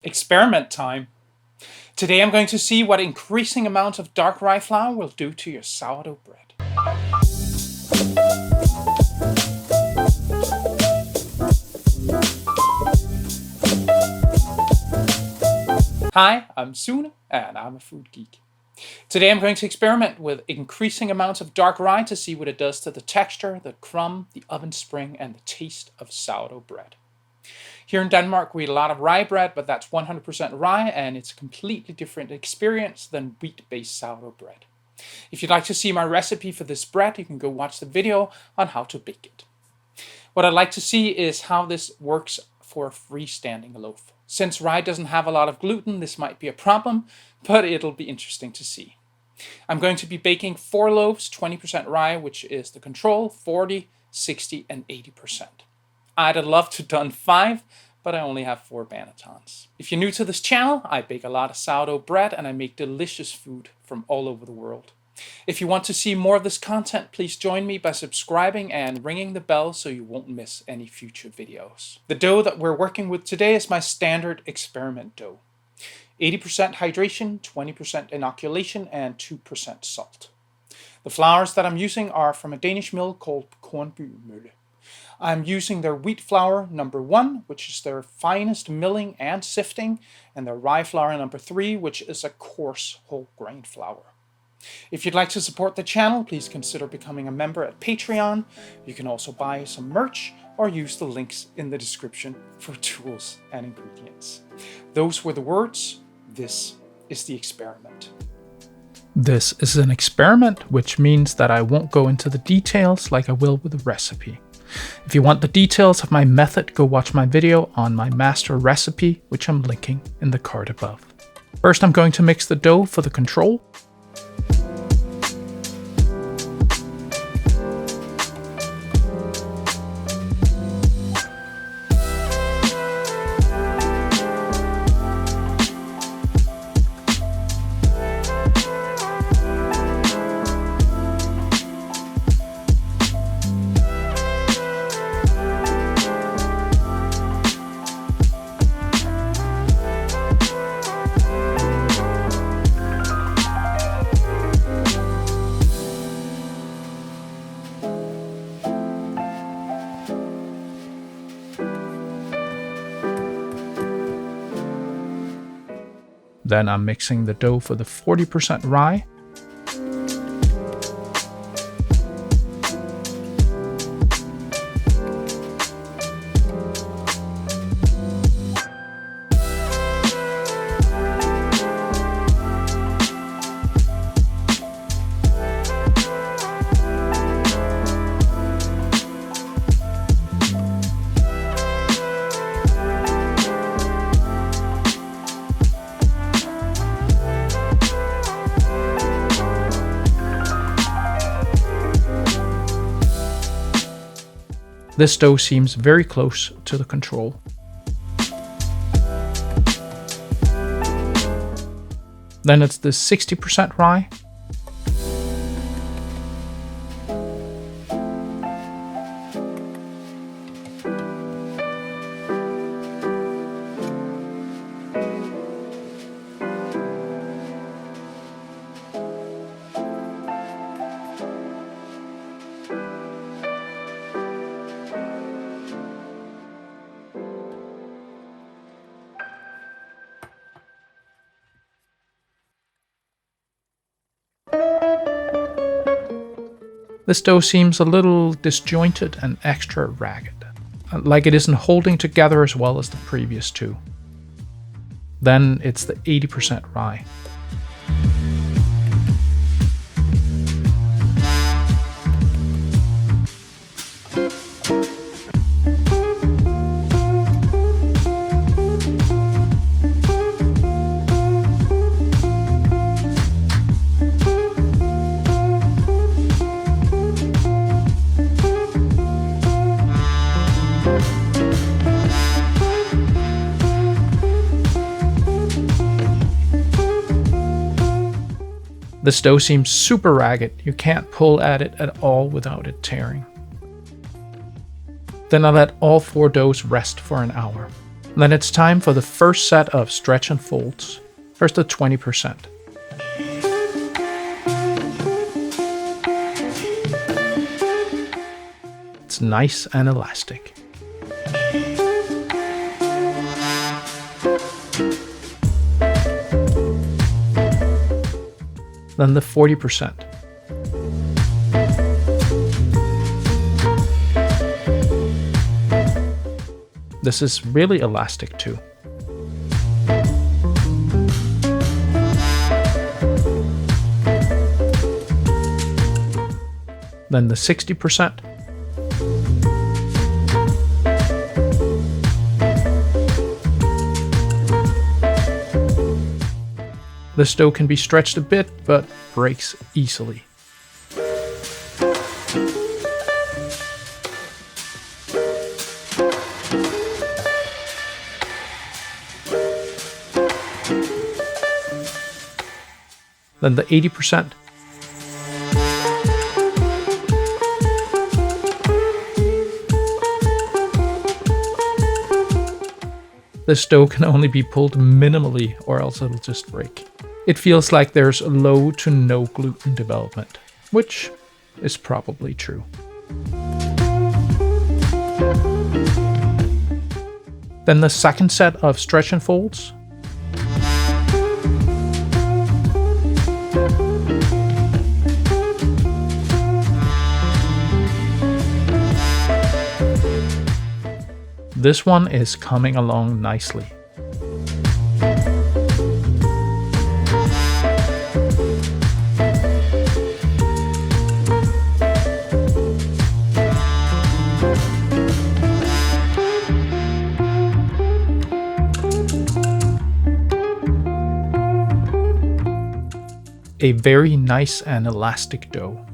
Experiment time. Today I'm going to see what increasing amount of dark rye flour will do to your sourdough bread. Hi, I'm Sune and I'm a food geek. Today I'm going to experiment with increasing amounts of dark rye to see what it does to the texture, the crumb, the oven spring, and the taste of sourdough bread. Here in Denmark, we eat a lot of rye bread, but that's 100% rye, and it's a completely different experience than wheat-based sourdough bread. If you'd like to see my recipe for this bread, you can go watch the video on how to bake it. What I'd like to see is how this works for a freestanding loaf. Since rye doesn't have a lot of gluten, this might be a problem, but it'll be interesting to see. I'm going to be baking 4 loaves, 20% rye, which is the control, 40, 60, and 80%. I'd have loved to have done 5, but I only have 4 Bannetons. If you're new to this channel, I bake a lot of sourdough bread and I make delicious food from all over the world. If you want to see more of this content, please join me by subscribing and ringing the bell so you won't miss any future videos. The dough that we're working with today is my standard experiment dough. 80% hydration, 20% inoculation, and 2% salt. The flours that I'm using are from a Danish mill called Kornby Mølle. I'm using their wheat flour number 1, which is their finest milling and sifting, and their rye flour number 3, which is a coarse whole grain flour. If you'd like to support the channel, please consider becoming a member at Patreon. You can also buy some merch or use the links in the description for tools and ingredients. Those were the words. This is the experiment. This is an experiment, which means that I won't go into the details like I will with the recipe. If you want the details of my method, go watch my video on my master recipe, which I'm linking in the card above. First, I'm going to mix the dough for the control. Then I'm mixing the dough for the 40% rye. This dough seems very close to the control. Then it's the 60% rye. This dough seems a little disjointed and extra ragged, like it isn't holding together as well as the previous 2. Then it's the 80% rye. This dough seems super ragged, you can't pull at it at all without it tearing. Then I let all 4 doughs rest for an hour. Then it's time for the first set of stretch and folds. First the 20%. It's nice and elastic. Then the 40%. This is really elastic too. Then the 60%. This dough can be stretched a bit, but breaks easily. Then the 80%. This dough can only be pulled minimally or else it'll just break. It feels like there's low to no gluten development, which is probably true. Then the second set of stretch and folds. This one is coming along nicely. A very nice and elastic dough.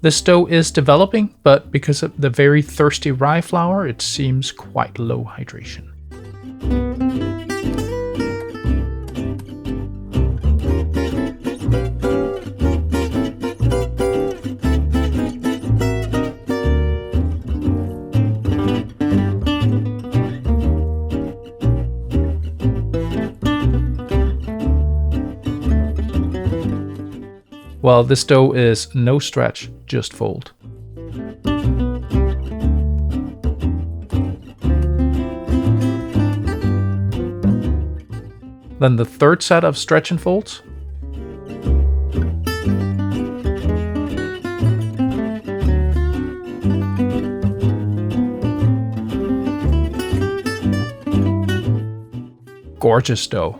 This dough is developing, but because of the very thirsty rye flour, it seems quite low hydration. Well, this dough is no stretch, just fold. Then the third set of stretch and folds. Gorgeous dough.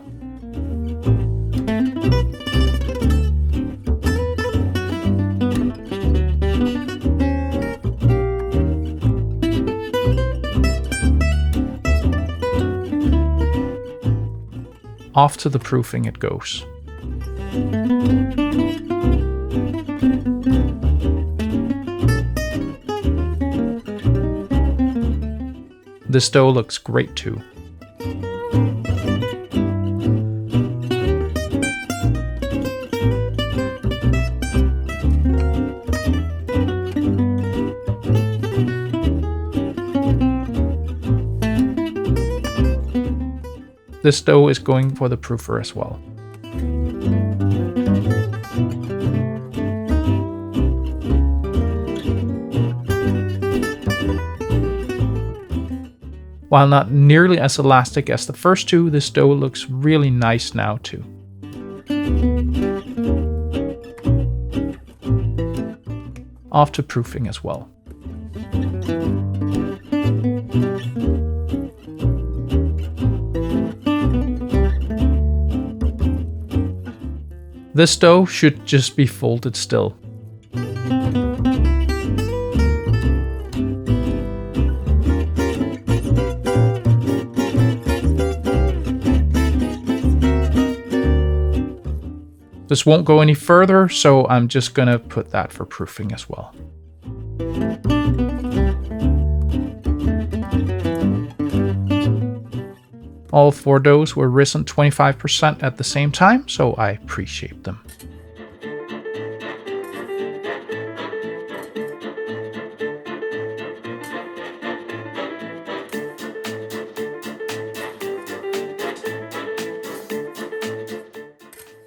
Off to the proofing it goes. This dough looks great too. This dough is going for the proofer as well. While not nearly as elastic as the first two, this dough looks really nice now too. Off to proofing as well. This dough should just be folded still. This won't go any further, so I'm just gonna put that for proofing as well. All 4 doughs were risen 25% at the same time, so I pre-shaped them.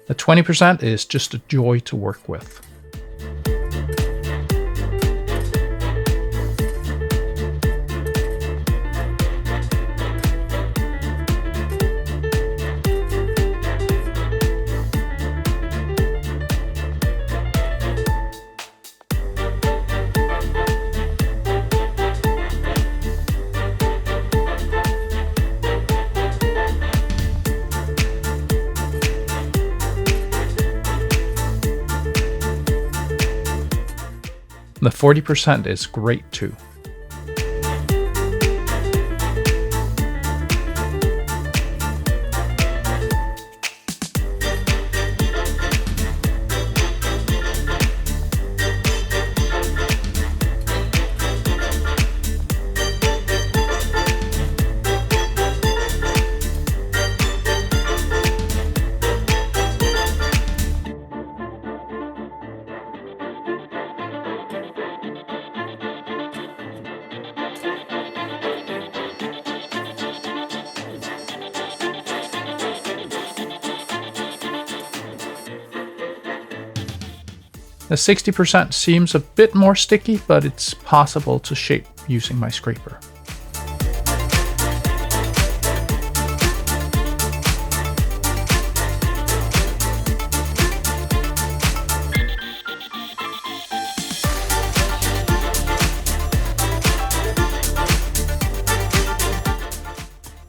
The 20% is just a joy to work with. The 40% is great too. The 60% seems a bit more sticky, but it's possible to shape using my scraper.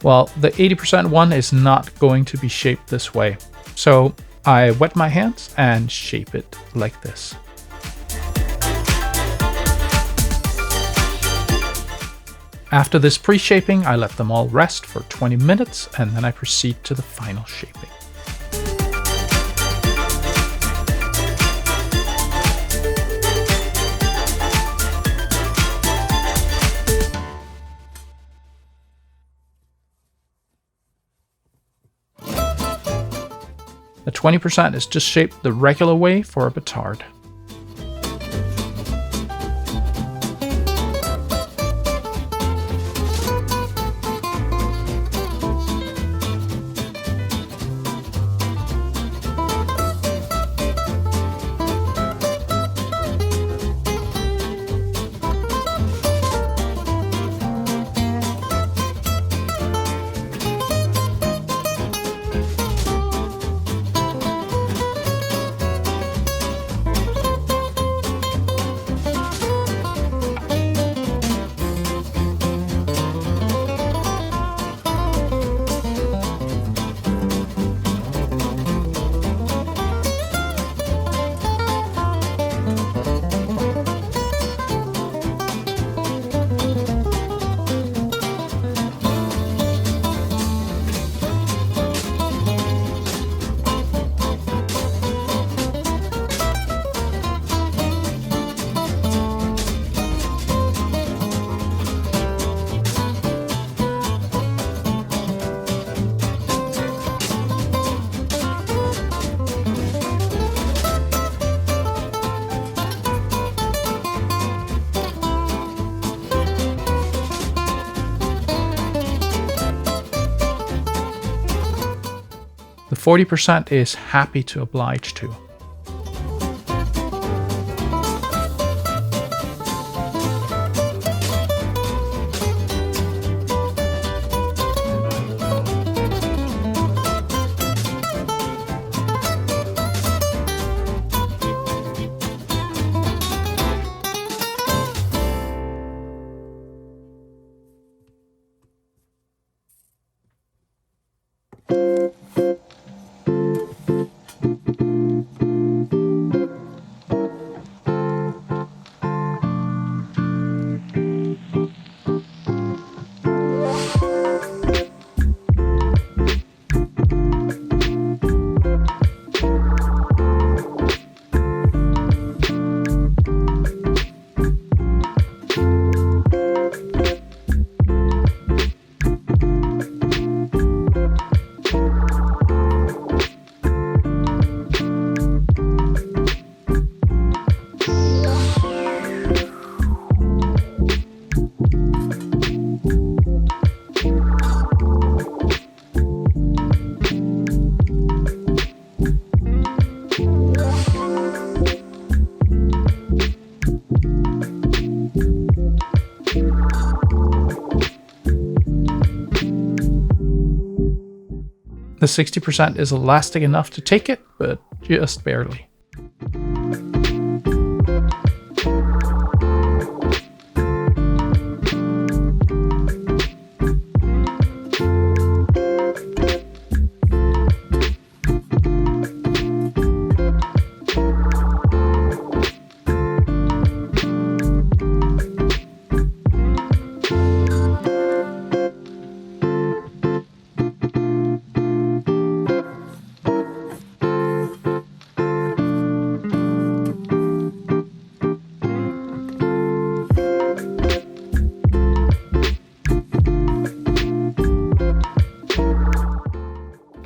Well, the 80% one is not going to be shaped this way, so I wet my hands and shape it like this. After this pre-shaping, I let them all rest for 20 minutes and then I proceed to the final shaping. The 20% is just shaped the regular way for a retard. The 40% is happy to oblige to. The 60% is elastic enough to take it, but just barely.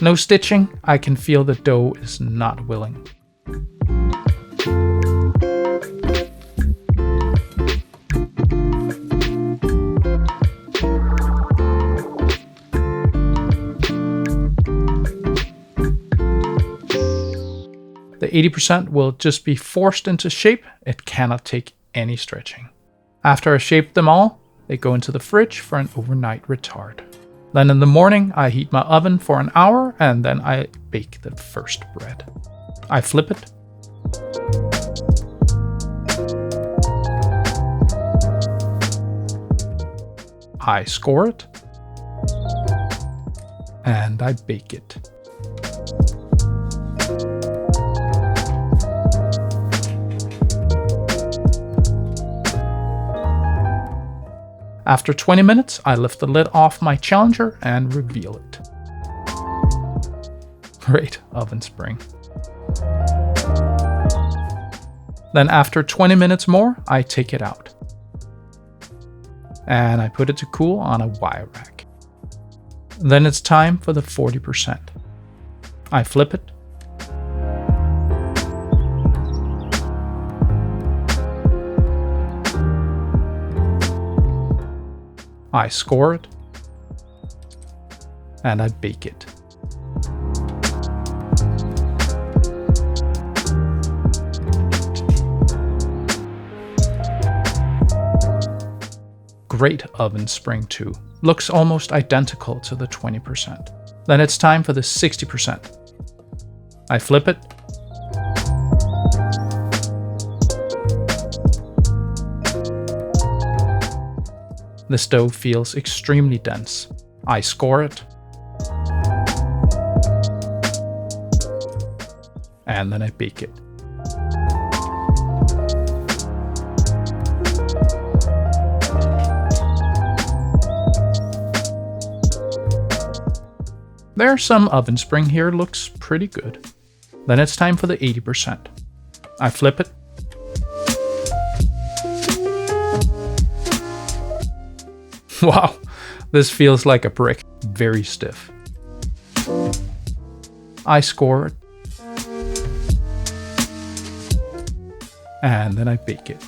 No stitching, I can feel the dough is not willing. The 80% will just be forced into shape, it cannot take any stretching. After I shape them all, they go into the fridge for an overnight retard. Then in the morning, I heat my oven for an hour and then I bake the first bread. I flip it. I score it. And I bake it. After 20 minutes, I lift the lid off my Challenger and reveal it. Great oven spring. Then after 20 minutes more, I take it out. And I put it to cool on a wire rack. Then it's time for the 40%. I flip it. I score it, and I bake it. Great oven spring too. Looks almost identical to the 20%. Then it's time for the 60%. I flip it. This dough feels extremely dense. I score it. And then I bake it. There's some oven spring here, looks pretty good. Then it's time for the 80%. I flip it. Wow, this feels like a brick, very stiff. I score it. And then I bake it.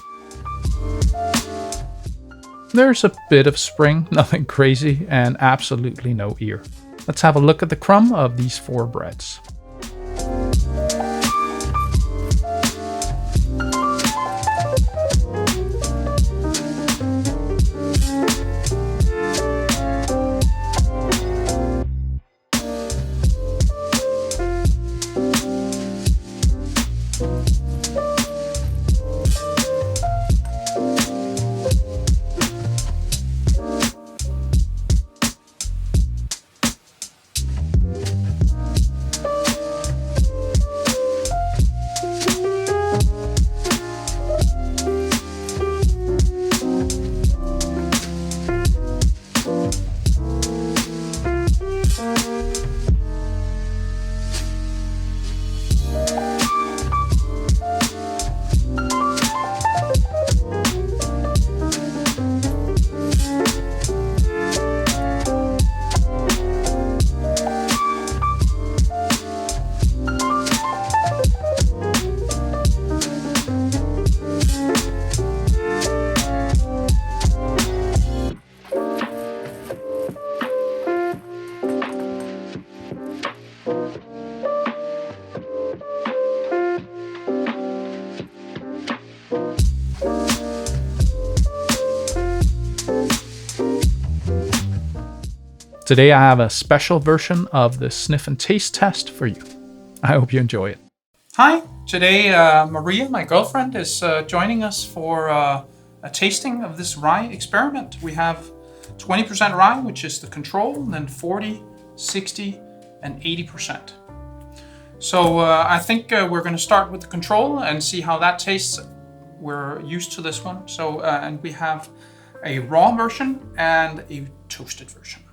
There's a bit of spring, nothing crazy, and absolutely no ear. Let's have a look at the crumb of these 4 breads. Today I have a special version of the sniff and taste test for you. I hope you enjoy it. Hi, today Maria, my girlfriend, is joining us for a tasting of this rye experiment. We have 20% rye, which is the control, and then 40, 60, and 80%. So I think we're going to start with the control and see how that tastes. We're used to this one. So and we have a raw version and a toasted version.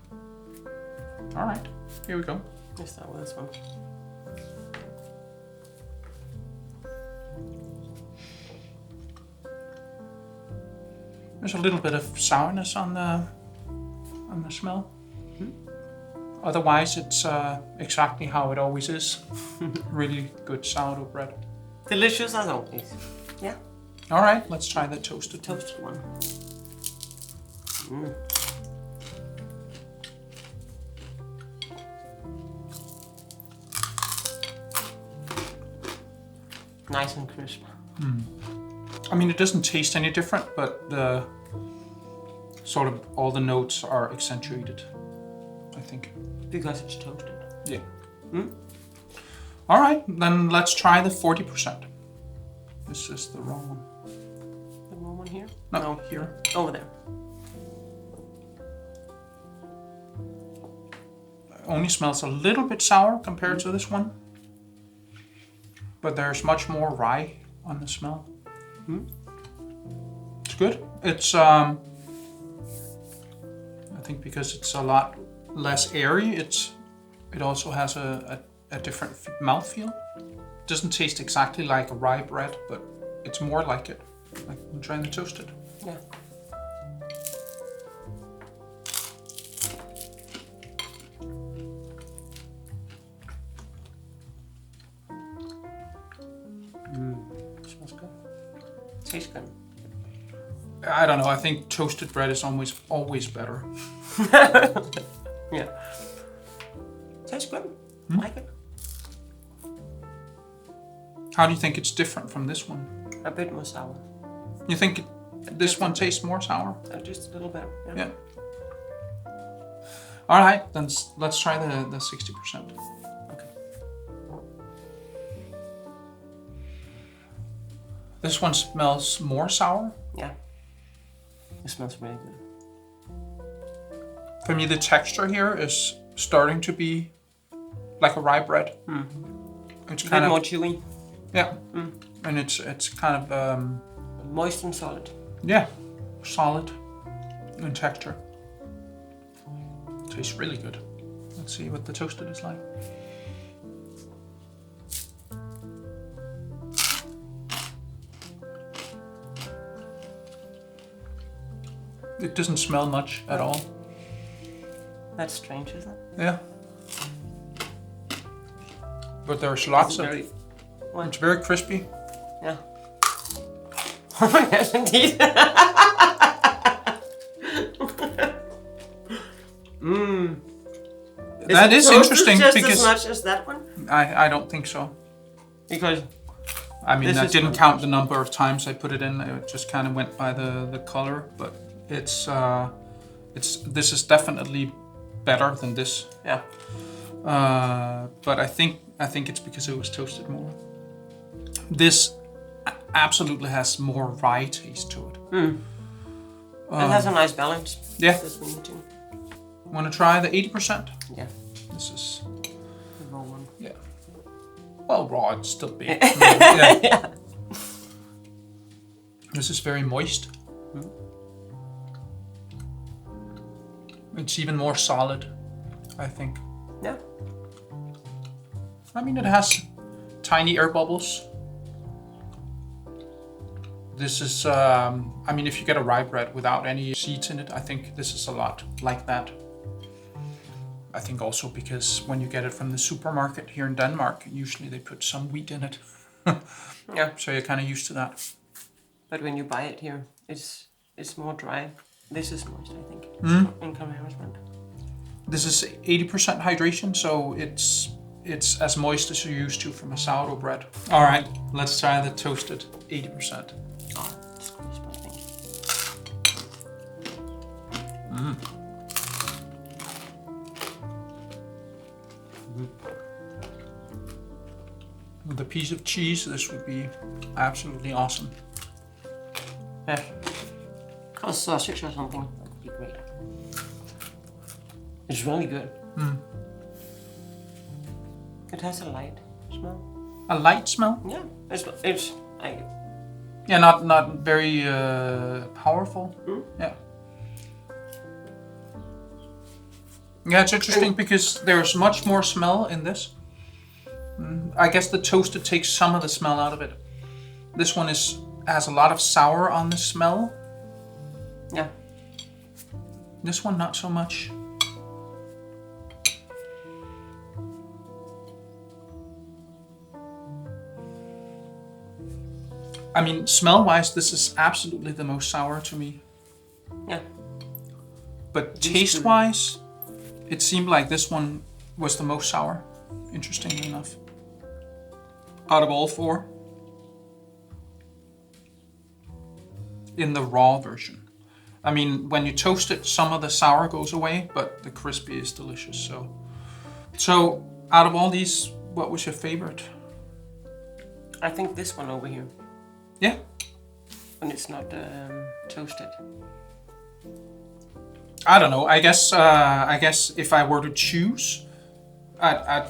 All right, here we go. Let's start with this one. There's a little bit of sourness on the smell. Otherwise, it's exactly how it always is. Really good sourdough bread. Delicious as always. Yeah. All right, let's try the toasted. Toasted one. Nice and crisp. I mean, it doesn't taste any different, but the sort of all the notes are accentuated, I think. Because it's toasted. Yeah. All right, then let's try the 40%. This is the raw one. The raw one here? No, here. Over there. It only smells a little bit sour compared to this one. But there's much more rye on the smell. It's good. It's, I think because it's a lot less airy, it also has a different mouthfeel. It doesn't taste exactly like a rye bread, but it's more like it. Like I'm trying the toasted. Yeah. Smells good. Tastes good. I don't know. I think toasted bread is always better. Yeah. Tastes good. Like it. How do you think it's different from this one? A bit more sour. You think this one tastes more sour? Just a little bit. Yeah. All right, then let's try the 60%. Okay. This one smells more sour. Yeah. It smells really good. For me, the texture here is starting to be like a rye bread. It's A kind bit of more chewy. yeah, and it's kind of Moist and solid. yeah, solid in texture. Tastes really good. Let's see what the toasted is like. It doesn't smell much at all. That's strange, isn't it? Yeah. But there's lots of... It's very crispy. Yeah. Yes, indeed. That is interesting just because... as much as that one? I don't think so. Because... I mean, I didn't count the number of times I put it in. It just kind of went by the color. But this is definitely better than this. Yeah. But I think it's because it was toasted more. This absolutely has more rye taste to it. It has a nice balance. Yeah. Between the two. Want to try the 80%? Yeah. This is The raw one. yeah. Well, raw, it's still big. Yeah. Yeah. This is very moist. It's even more solid, I think. Yeah. I mean, it has tiny air bubbles. This is, I mean, if you get a rye bread without any seeds in it, I think this is a lot like that. I think also because when you get it from the supermarket here in Denmark, usually they put some wheat in it. Yeah. So you're kind of used to that. But when you buy it here, it's more dry. This is moist, I think, in comparison. This is 80% hydration, so it's as moist as you're used to from a sourdough bread. All right, let's try the toasted 80%. Oh, it's crisp, I think. piece of cheese, this would be absolutely awesome. Yeah. Or sausage or something. That would be great. It's really good. It has a light smell. A light smell? Yeah. It's like... Yeah, not very powerful. Yeah. Yeah, it's interesting because there's much more smell in this. I guess the toasted takes some of the smell out of it. This one has a lot of sour on the smell. Yeah. This one not so much. I mean, smell-wise, this is absolutely the most sour to me. Yeah. But taste-wise, it seemed like this one was the most sour, interestingly enough. Out of all four. In the raw version. I mean, when you toast it, some of the sour goes away, but the crispy is delicious. So out of all these, what was your favorite? I think this one over here. Yeah. When it's not toasted. I don't know. I guess if I were to choose, I'd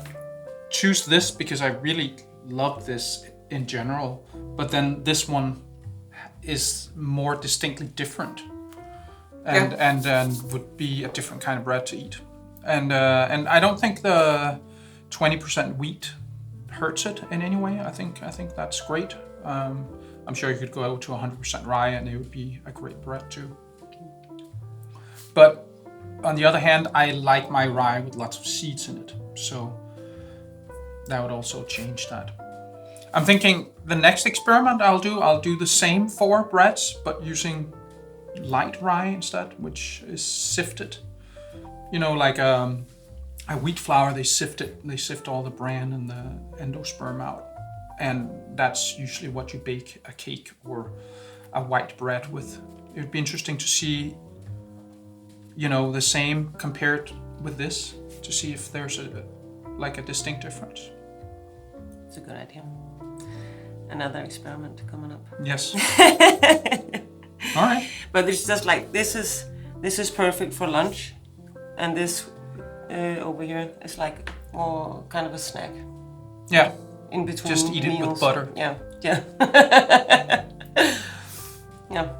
choose this because I really love this in general. But then this one is more distinctly different, and would be a different kind of bread to eat. And I don't think the 20% wheat hurts it in any way. I think that's great. I'm sure you could go to 100% rye and it would be a great bread too. But on the other hand, I like my rye with lots of seeds in it. So that would also change that. I'm thinking the next experiment I'll do the same 4 breads, but using light rye instead, which is sifted. You know, like a wheat flour, they sift all the bran and the endosperm out. And that's usually what you bake a cake or a white bread with. It would be interesting to see, you know, the same compared with this, to see if there's a distinct difference. It's a good idea. Another experiment coming up. Yes. All right. But it's just like this is perfect for lunch, and this over here is like more kind of a snack. Yeah. In between just eat meals. It with butter. Yeah. Yeah. Yeah.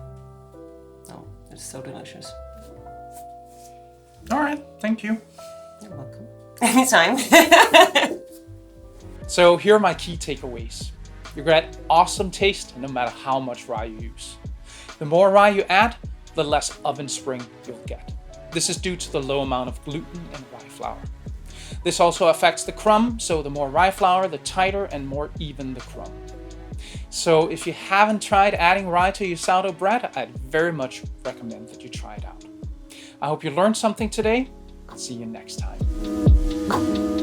Oh, it's so delicious. All right. Thank you. You're welcome. Anytime. So here are my key takeaways. You get awesome taste no matter how much rye you use. The more rye you add, the less oven spring you'll get. This is due to the low amount of gluten in rye flour. This also affects the crumb, so the more rye flour, the tighter and more even the crumb. So if you haven't tried adding rye to your sourdough bread, I'd very much recommend that you try it out. I hope you learned something today. See you next time.